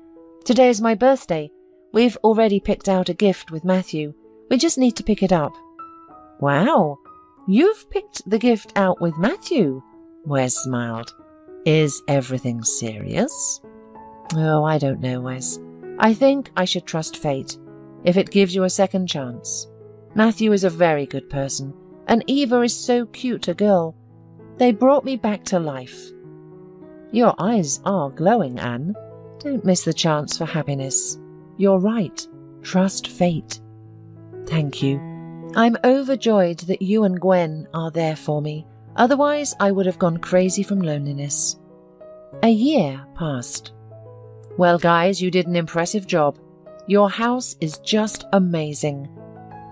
Today is my birthday. We've already picked out a gift with Matthew. We just need to pick it up." "Wow, you've picked the gift out with Matthew?" Wes smiled. "Is everything serious?" "Oh, I don't know, Wes. I think I should trust fate, if it gives you a second chance. Matthew is a very good person, and Eva is so cute a girl. They brought me back to life." "Your eyes are glowing, Anne. Don't miss the chance for happiness. You're right. Trust fate." "Thank you. I'm overjoyed that you and Gwen are there for me. Otherwise, I would have gone crazy from loneliness." A year passed. "Well, guys, you did an impressive job. Your house is just amazing.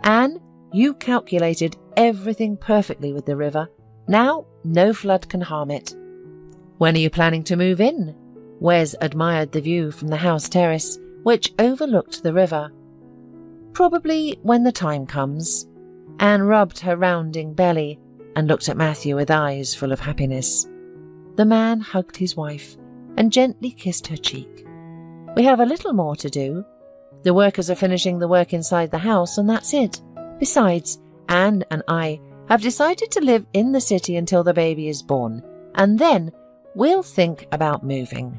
Anne, you calculated everything perfectly with the river. Now, no flood can harm it. When are you planning to move in?" Wes admired the view from the house terrace, which overlooked the river. "Probably when the time comes." Anne rubbed her rounding belly and looked at Matthew with eyes full of happiness. The man hugged his wife and gently kissed her cheek. "We have a little more to do. The workers are finishing the work inside the house, and that's it. Besides, Anne and I have decided to live in the city until the baby is born, and then we'll think about moving."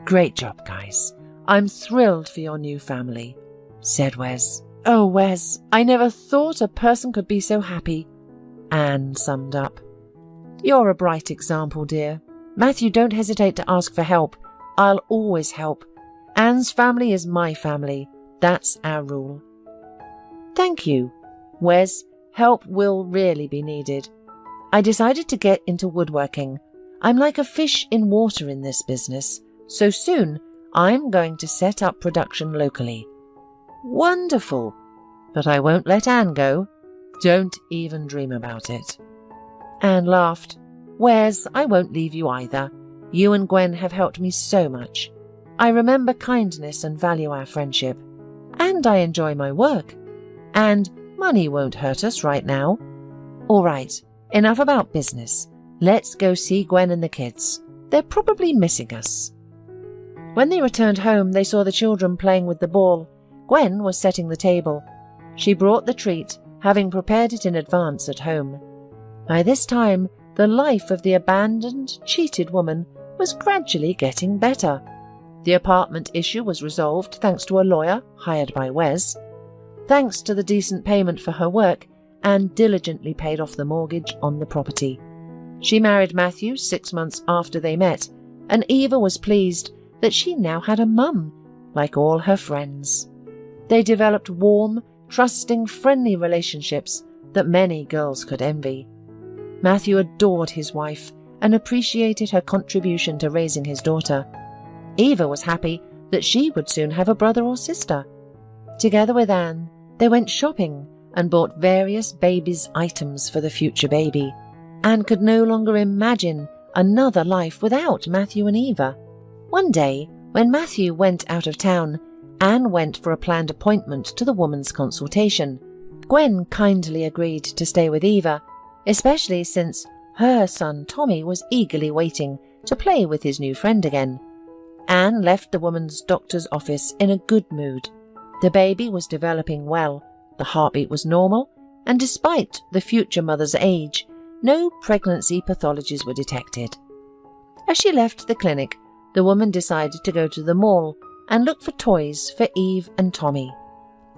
"Great job, guys. I'm thrilled for your new family," said Wes. "Oh, Wes, I never thought a person could be so happy," Anne summed up. "You're a bright example, dear. Matthew, don't hesitate to ask for help. I'll always help. Anne's family is my family. That's our rule." "Thank you, Wes. Help will really be needed. I decided to get into woodworking. I'm like a fish in water in this business, so soon I'm going to set up production locally." "Wonderful. But I won't let Anne go. Don't even dream about it." Anne laughed. "Wes, I won't leave you either. You and Gwen have helped me so much. I remember kindness and value our friendship. And I enjoy my work. And money won't hurt us right now. All right, enough about business. Let's go see Gwen and the kids. They're probably missing us." When they returned home, they saw the children playing with the ball. Gwen was setting the table. She brought the treat, having prepared it in advance at home. By this time, the life of the abandoned, cheated woman was gradually getting better. The apartment issue was resolved thanks to a lawyer hired by Wes, thanks to the decent payment for her work, and diligently paid off the mortgage on the property. She married Matthew 6 months after they met, and Eva was pleased that she now had a mum, like all her friends. They developed warm, trusting, friendly relationships that many girls could envy. Matthew adored his wife and appreciated her contribution to raising his daughter. Eva was happy that she would soon have a brother or sister. Together with Anne, they went shopping and bought various baby's items for the future baby. Anne could no longer imagine another life without Matthew and Eva. One day, when Matthew went out of town, Anne went for a planned appointment to the woman's consultation. Gwen kindly agreed to stay with Eva, especially since her son Tommy was eagerly waiting to play with his new friend again. Anne left the woman's doctor's office in a good mood. The baby was developing well, the heartbeat was normal, and despite the future mother's age, no pregnancy pathologies were detected. As she left the clinic, the woman decided to go to the mall and look for toys for Eve and Tommy.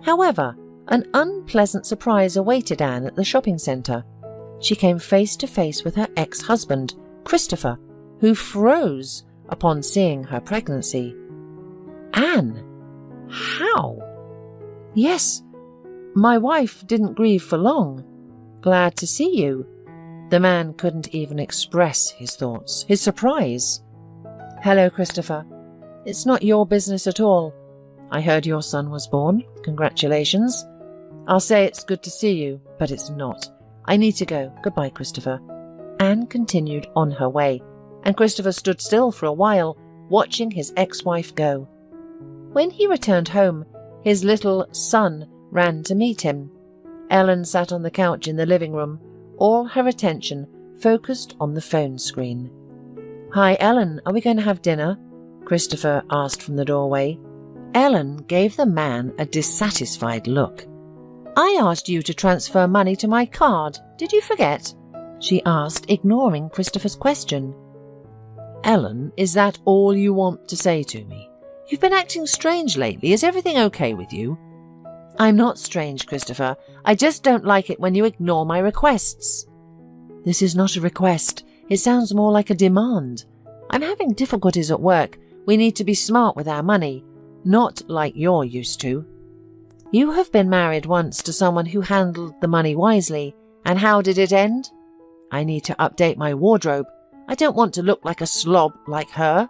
However, an unpleasant surprise awaited Anne at the shopping centre. She came face to face with her ex-husband, Christopher, who froze upon seeing her pregnancy. "Anne, how?" "Yes, my wife didn't grieve for long. Glad to see you." The man couldn't even express his thoughts, his surprise. "Hello, Christopher. It's not your business at all. I heard your son was born. Congratulations. I'll say it's good to see you, but it's not. I need to go. Goodbye, Christopher." Anne continued on her way, and Christopher stood still for a while, watching his ex-wife go. When he returned home, his little son ran to meet him. Ellen sat on the couch in the living room, all her attention focused on the phone screen. "Hi, Ellen, are we going to have dinner?" Christopher asked from the doorway. Ellen gave the man a dissatisfied look. "I asked you to transfer money to my card. Did you forget?" she asked, ignoring Christopher's question. "Ellen, is that all you want to say to me? You've been acting strange lately. Is everything okay with you?" "I'm not strange, Christopher. I just don't like it when you ignore my requests." "This is not a request. It sounds more like a demand. I'm having difficulties at work. We need to be smart with our money, not like you're used to." "You have been married once to someone who handled the money wisely, and how did it end?" "I need to update my wardrobe. I don't want to look like a slob like her."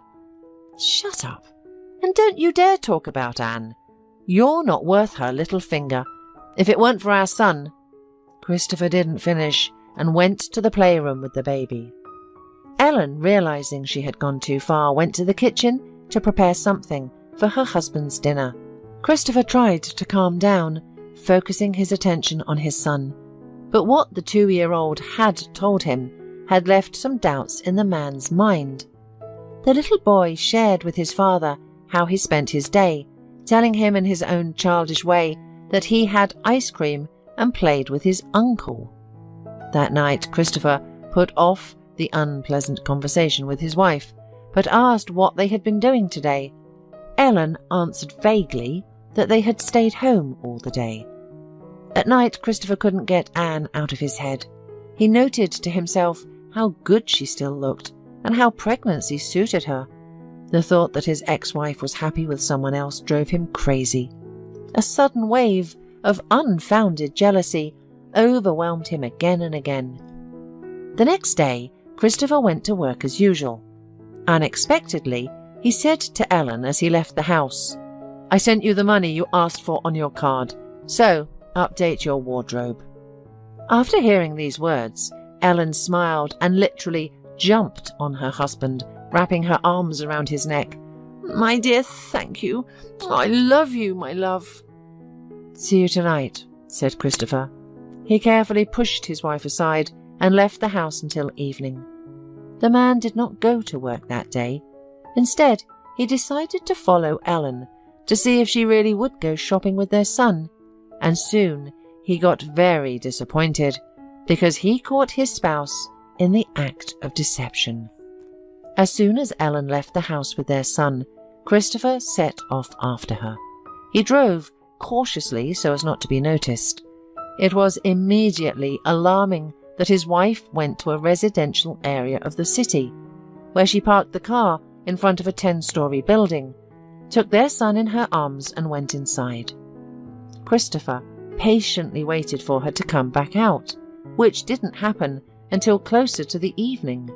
"Shut up. And don't you dare talk about Anne. You're not worth her little finger. If it weren't for our son—" Christopher didn't finish and went to the playroom with the baby. Ellen, realizing she had gone too far, went to the kitchen to prepare something for her husband's dinner. Christopher tried to calm down, focusing his attention on his son. But what the 2-year-old had told him had left some doubts in the man's mind. The little boy shared with his father how he spent his day, telling him in his own childish way that he had ice cream and played with his uncle. That night, Christopher put off the unpleasant conversation with his wife, but asked what they had been doing today. Ellen answered vaguely that they had stayed home all the day. At night, Christopher couldn't get Anne out of his head. He noted to himself how good she still looked and how pregnancy suited her. The thought that his ex-wife was happy with someone else drove him crazy. A sudden wave of unfounded jealousy overwhelmed him again and again. The next day, Christopher went to work as usual. Unexpectedly, he said to Ellen as he left the house, "I sent you the money you asked for on your card, so update your wardrobe." After hearing these words, Ellen smiled and literally jumped on her husband, wrapping her arms around his neck. My dear, thank you. I love you, my love. See you tonight, said Christopher. He carefully pushed his wife aside and left the house until evening. The man did not go to work that day. Instead, he decided to follow Ellen to see if she really would go shopping with their son, and soon he got very disappointed because he caught his spouse in the act of deception. As soon as Ellen left the house with their son, Christopher set off after her. He drove cautiously so as not to be noticed. It was immediately alarming that his wife went to a residential area of the city, where she parked the car in front of a 10-story building, took their son in her arms and went inside. Christopher patiently waited for her to come back out, which didn't happen until closer to the evening.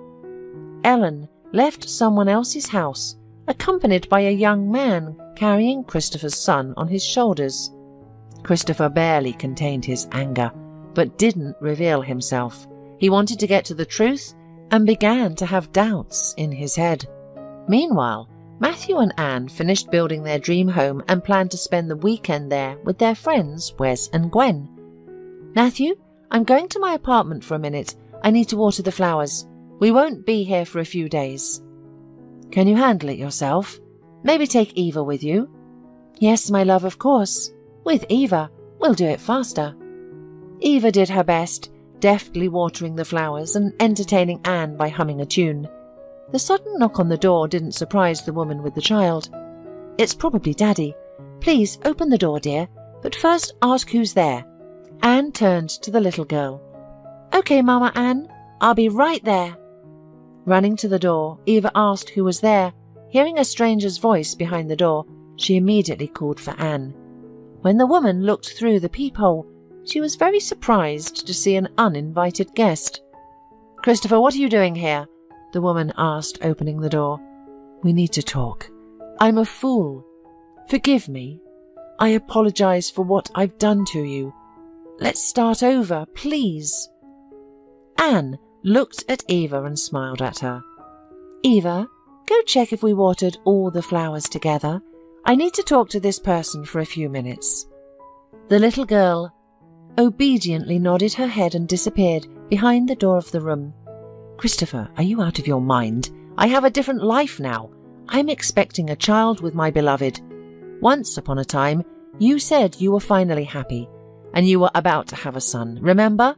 Ellen left someone else's house, accompanied by a young man carrying Christopher's son on his shoulders. Christopher barely contained his anger, but didn't reveal himself. He wanted to get to the truth and began to have doubts in his head. Meanwhile, Matthew and Anne finished building their dream home and planned to spend the weekend there with their friends Wes and Gwen. Matthew, I'm going to my apartment for a minute. I need to water the flowers. We won't be here for a few days. Can you handle it yourself? Maybe take Eva with you? Yes, my love, of course. With Eva, we'll do it faster. Eva did her best, deftly watering the flowers and entertaining Anne by humming a tune. The sudden knock on the door didn't surprise the woman with the child. It's probably Daddy. Please open the door, dear, but first ask who's there. Anne turned to the little girl. Okay, Mama Anne, I'll be right there. Running to the door, Eva asked who was there. Hearing a stranger's voice behind the door, she immediately called for Anne. When the woman looked through the peephole, she was very surprised to see an uninvited guest. Christopher, what are you doing here? The woman asked, opening the door. We need to talk. I'm a fool. Forgive me. I apologize for what I've done to you. Let's start over, please. Anne looked at Eva and smiled at her. Eva, go check if we watered all the flowers together. I need to talk to this person for a few minutes. The little girl obediently nodded her head and disappeared behind the door of the room. Christopher, are you out of your mind? I have a different life now. I'm expecting a child with my beloved. Once upon a time, you said you were finally happy, and you were about to have a son, remember?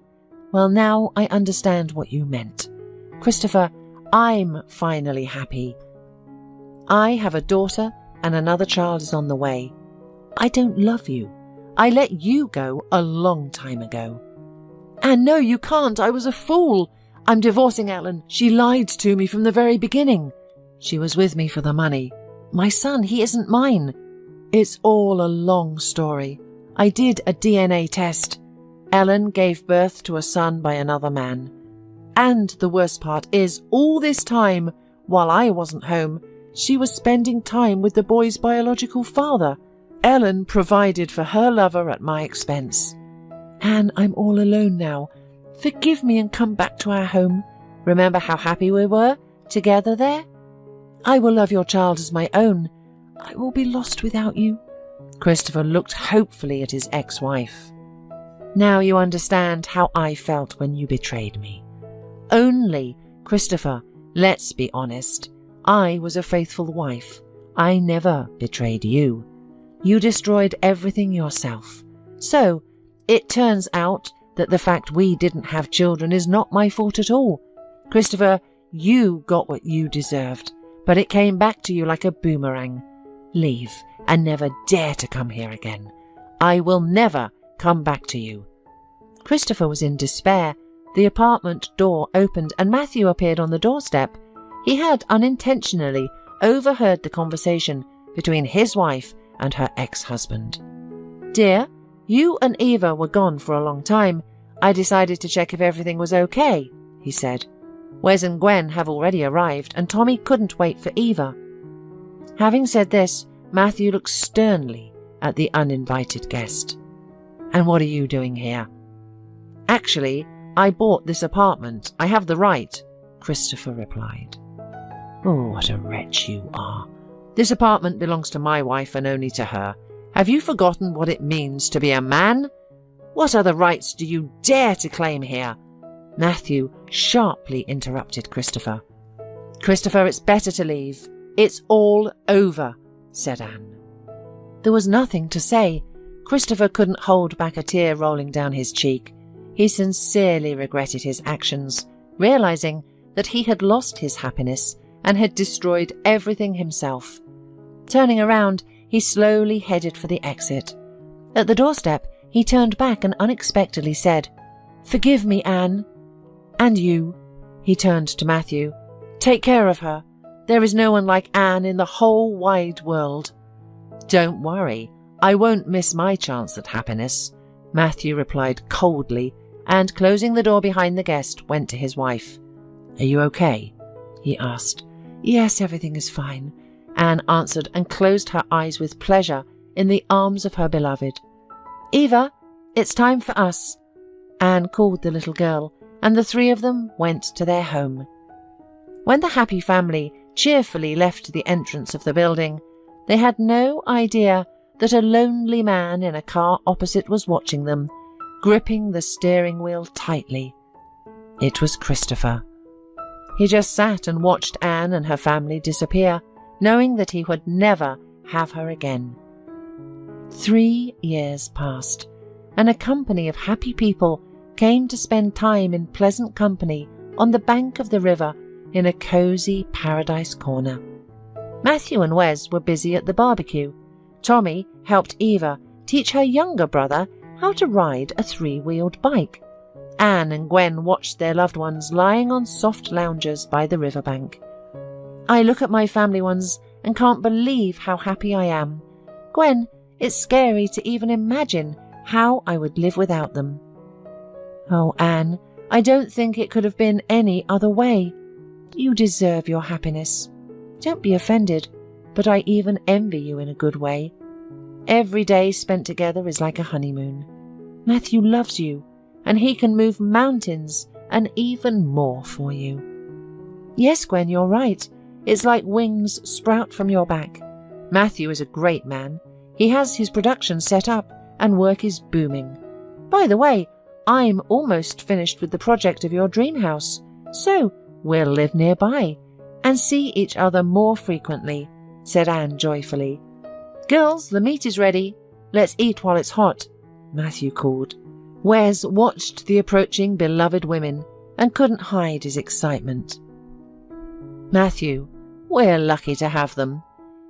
Well, now I understand what you meant. Christopher, I'm finally happy. I have a daughter, and another child is on the way. I don't love you. I let you go a long time ago. And no, you can't. I was a fool. I'm divorcing Ellen. She lied to me from the very beginning. She was with me for the money. My son, he isn't mine. It's all a long story. I did a DNA test. Ellen gave birth to a son by another man. And the worst part is, all this time, while I wasn't home, she was spending time with the boy's biological father. Ellen provided for her lover at my expense. Anne, I'm all alone now. Forgive me and come back to our home. Remember how happy we were together there? I will love your child as my own. I will be lost without you. Christopher looked hopefully at his ex-wife. Now you understand how I felt when you betrayed me. Only, Christopher, let's be honest. I was a faithful wife. I never betrayed you. You destroyed everything yourself. So, it turns out that the fact we didn't have children is not my fault at all. Christopher, you got what you deserved, but it came back to you like a boomerang. Leave and never dare to come here again. I will never come back to you. Christopher was in despair. The apartment door opened and Matthew appeared on the doorstep. He had unintentionally overheard the conversation between his wife and her ex-husband. Dear, you and Eva were gone for a long time. I decided to check if everything was okay, he said. Wes and Gwen have already arrived, and Tommy couldn't wait for Eva. Having said this, Matthew looked sternly at the uninvited guest. And what are you doing here? Actually, I bought this apartment. I have the right, Christopher replied. Oh, what a wretch you are. This apartment belongs to my wife and only to her. Have you forgotten what it means to be a man? What other rights do you dare to claim here?" Matthew sharply interrupted Christopher. "Christopher, it's better to leave. It's all over," said Anne. There was nothing to say. Christopher couldn't hold back a tear rolling down his cheek. He sincerely regretted his actions, realizing that he had lost his happiness and had destroyed everything himself. Turning around, he slowly headed for the exit. At the doorstep, he turned back and unexpectedly said, "Forgive me, Anne. And you," he turned to Matthew. "Take care of her. There is no one like Anne in the whole wide world." "Don't worry, I won't miss my chance at happiness," Matthew replied coldly, and closing the door behind the guest, went to his wife. "Are you okay?" he asked. "Yes, everything is fine," Anne answered and closed her eyes with pleasure in the arms of her beloved. "Eva, it's time for us," Anne called the little girl, and the three of them went to their home. When the happy family cheerfully left the entrance of the building, they had no idea that a lonely man in a car opposite was watching them, gripping the steering wheel tightly. It was Christopher. He just sat and watched Anne and her family disappear, knowing that he would never have her again. 3 years passed, and a company of happy people came to spend time in pleasant company on the bank of the river in a cosy paradise corner. Matthew and Wes were busy at the barbecue. Tommy helped Eva teach her younger brother how to ride a 3-wheeled bike. Anne and Gwen watched their loved ones lying on soft loungers by the riverbank. "I look at my family ones and can't believe how happy I am. Gwen, it's scary to even imagine how I would live without them." "Oh, Anne, I don't think it could have been any other way. You deserve your happiness. Don't be offended, but I even envy you in a good way. Every day spent together is like a honeymoon. Matthew loves you, and he can move mountains and even more for you." "Yes, Gwen, you're right. It's like wings sprout from your back. Matthew is a great man. He has his production set up and work is booming. By the way, I'm almost finished with the project of your dream house, so we'll live nearby and see each other more frequently," said Anne joyfully. "Girls, the meat is ready. Let's eat while it's hot," Matthew called. Wes watched the approaching beloved women and couldn't hide his excitement. "Matthew, we're lucky to have them."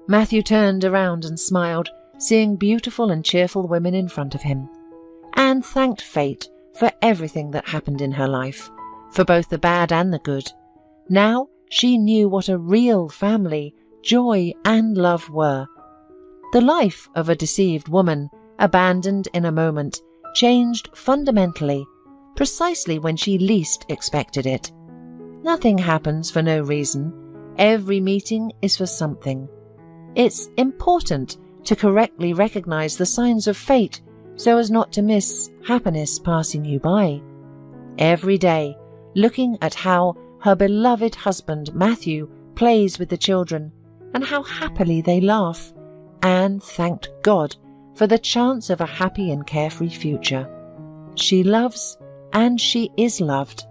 Matthew turned around and smiled, seeing beautiful and cheerful women in front of him. Anne thanked fate for everything that happened in her life, for both the bad and the good. Now she knew what a real family, joy and love were. The life of a deceived woman, abandoned in a moment, changed fundamentally, precisely when she least expected it. Nothing happens for no reason. Every meeting is for something. It's important to correctly recognize the signs of fate so as not to miss happiness passing you by. Every day, looking at how her beloved husband Matthew plays with the children and how happily they laugh, Anne thanked God for the chance of a happy and carefree future. She loves and she is loved.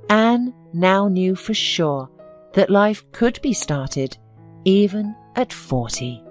Anne now knew for sure that life could be started even at 40.